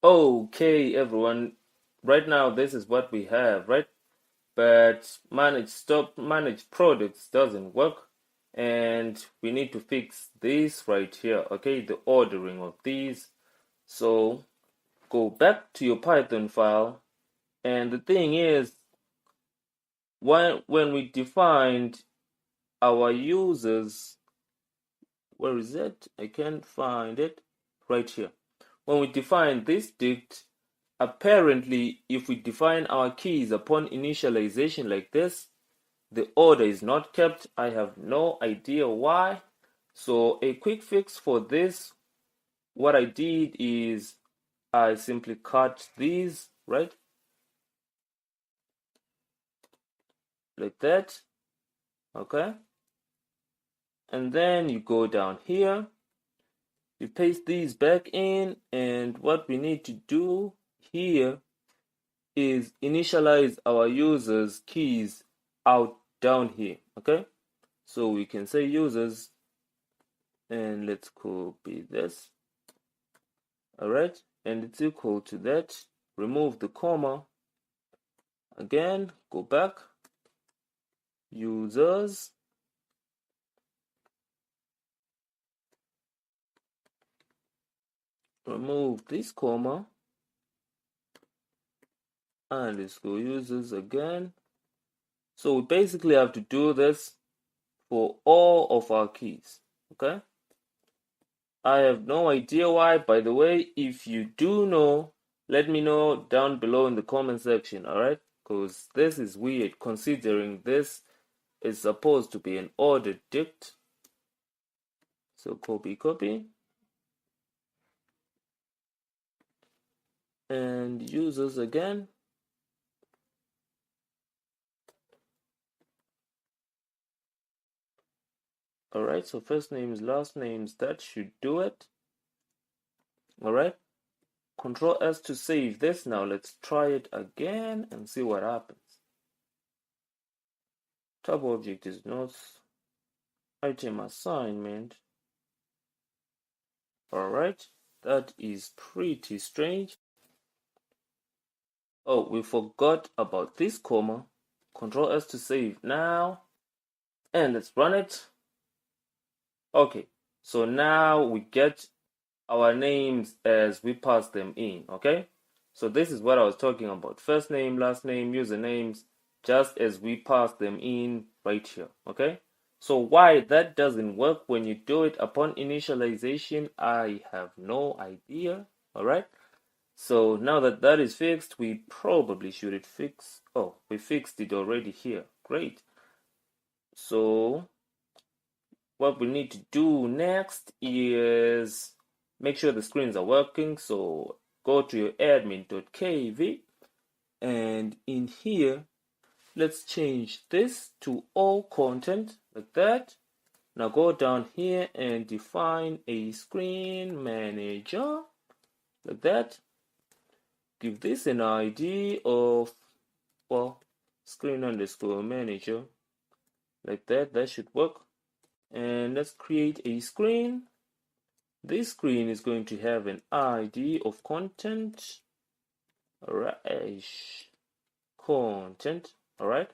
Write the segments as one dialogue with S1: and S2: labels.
S1: Okay, everyone. Right now, this is what we have, right? But manage products doesn't work, and we need to fix this right here, okay? The ordering of these. So go back to your Python file, and the thing is, when we defined our users, where is it? I can't find it. Right here. When we define this dict, apparently, if we define our keys upon initialization like this, the order is not kept. I have no idea why. So a quick fix for this, what I did is I simply cut these, right? Like that, okay? And then you go down here, you paste these back in, and what we need to do here is initialize our users keys out down here, okay? So we can say users, and let's copy this, all right? And it's equal to that. Remove the comma. Again, go back, users, remove this comma, underscore users again. So we basically have to do this for all of our keys, okay? I have no idea why. By the way, if you do know, let me know down below in the comment section, alright? Because this is weird considering this is supposed to be an ordered dict. So copy, and users again. Alright, so first names, last names, that should do it. Alright, Control S to save this. Now let's try it again and see what happens. Tab object is not item assignment. Alright, that is pretty strange. Oh, we forgot about this comma. Control S to save now. And let's run it. Okay, so now we get our names as we pass them in, okay? So this is what I was talking about. First name, last name, usernames, just as we pass them in right here, okay? So why that doesn't work when you do it upon initialization, I have no idea, all right? So now that that is fixed, we probably should fix, oh, we fixed it already here, great. So what we need to do next is make sure the screens are working. So go to your admin.kv, and in here, let's change this to all content like that. Now go down here and define a screen manager like that. Give this an ID of, well, screen underscore manager like that. That should work. And let's create a screen. This screen is going to have an ID of content. Alright, content. Alright.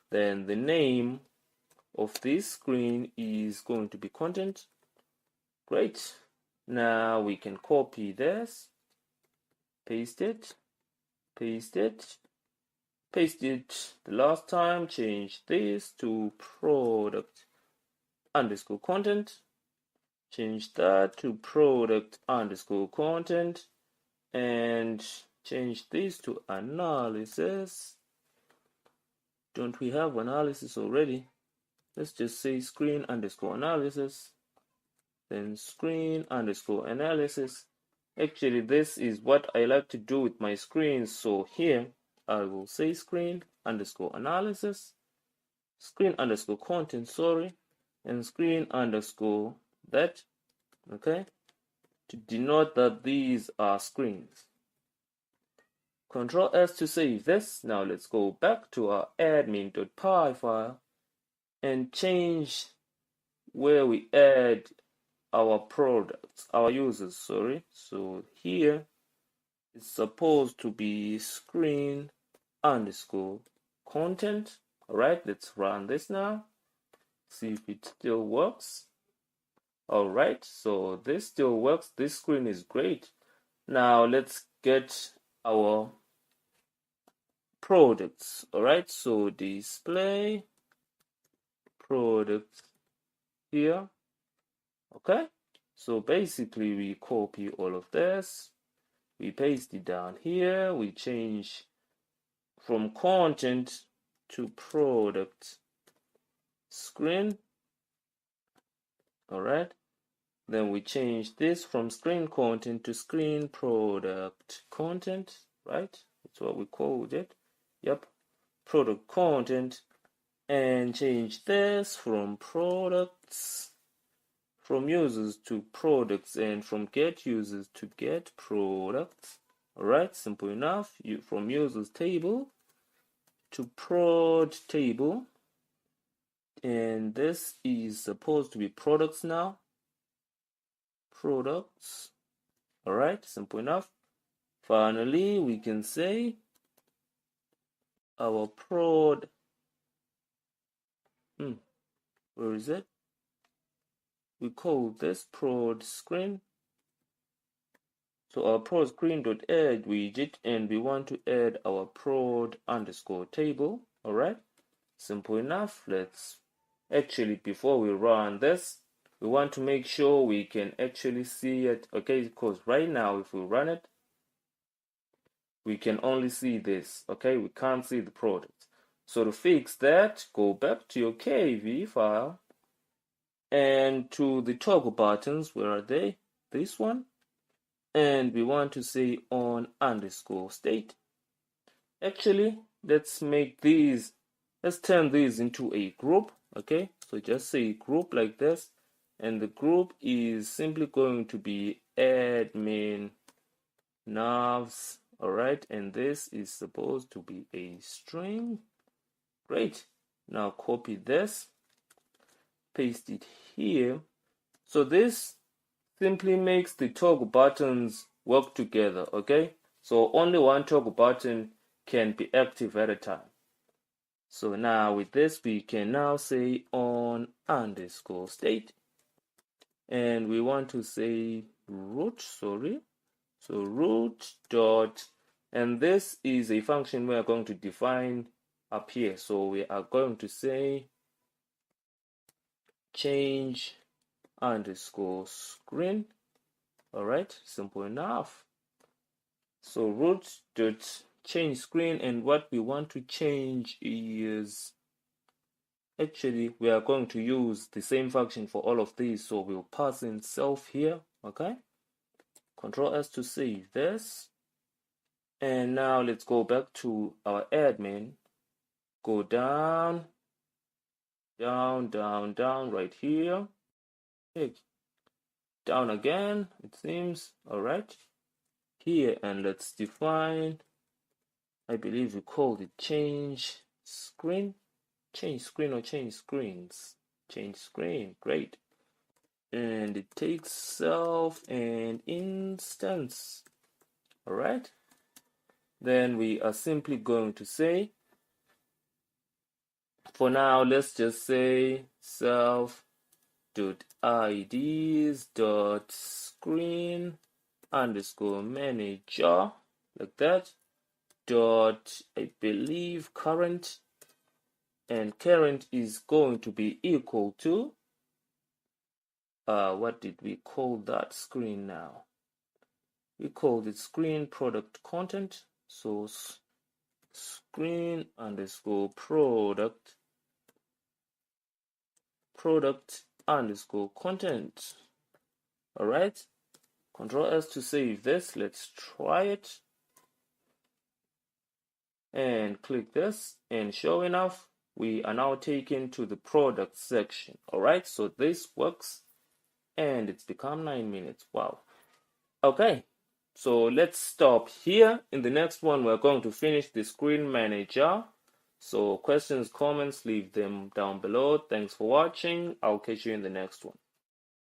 S1: Then the name of this screen is going to be content. Great. Now we can copy this, paste it, paste it, paste it the last time, change this to product underscore content, change that to product underscore content, and change this to analysis. Don't we have analysis already? Let's just say screen underscore analysis, then screen underscore analysis. Actually, this is what I like to do with my screens. So here I will say screen underscore analysis, screen underscore content, sorry, and screen underscore that, okay, to denote that these are screens. Control S to save this. Now let's go back to our admin.py file and change where we add our products, our users, sorry. So here It's supposed to be screen underscore content. All right, let's run this now. See if it still works. All right, so this still works. This screen is great. Now let's get our products. All right, so display products here. Okay, so basically we copy all of this, we paste it down here, we change from content to product screen. All right, then we change this from screen content to screen product content, right? That's what we called it. Yep, product content, and change this from products, from users to products, and from get users to get products. All right, simple enough. From users table to prod table, and this is supposed to be products now. Products. All right, simple enough. Finally, we can say our prod. Where is it? We call this prod screen. So our prod screen.add widget, and we want to add our prod underscore table. All right, simple enough. Let's actually, before we run this, we want to make sure we can actually see it. Okay, because right now if we run it, we can only see this. Okay, we can't see the product. So to fix that, go back to your Kivy file and to the toggle buttons. Where are they? This one. And we want to say on underscore state. Actually, let's turn these into a group. Okay, so just say group like this, and the group is simply going to be admin navs. All right, and this is supposed to be a string. Great. Now copy this, paste it here. So this simply makes the toggle buttons work together. Okay, so only one toggle button can be active at a time. So now with this, we can now say on underscore state, and we want to say root, so root dot, and this is a function we are going to define up here. So we are going to say change underscore screen. All right, simple enough. So root dot change screen, and what we want to change is, actually we are going to use the same function for all of these, so we'll pass in self here. Okay, Control S to save this, and now let's go back to our admin, go down right here, okay, down again it seems. All right, here, and let's define, I believe we called it change screen or change screens. Change screen, great. And it takes self and instance. All right, then we are simply going to say, for now let's just say self dot ids dot screen underscore manager, like that, dot, I believe, current, and current is going to be equal to, what did we call that screen now? We called it screen product content. So screen underscore product underscore content. All right, Control S to save this. Let's try it and click this, and sure enough, we are now taken to the product section. All right, so this works, and it's become 9 minutes. Wow. Okay, so let's stop here. In the next one, we're going to finish the screen manager. So questions, comments, leave them down below. Thanks for watching. I'll catch you in the next one.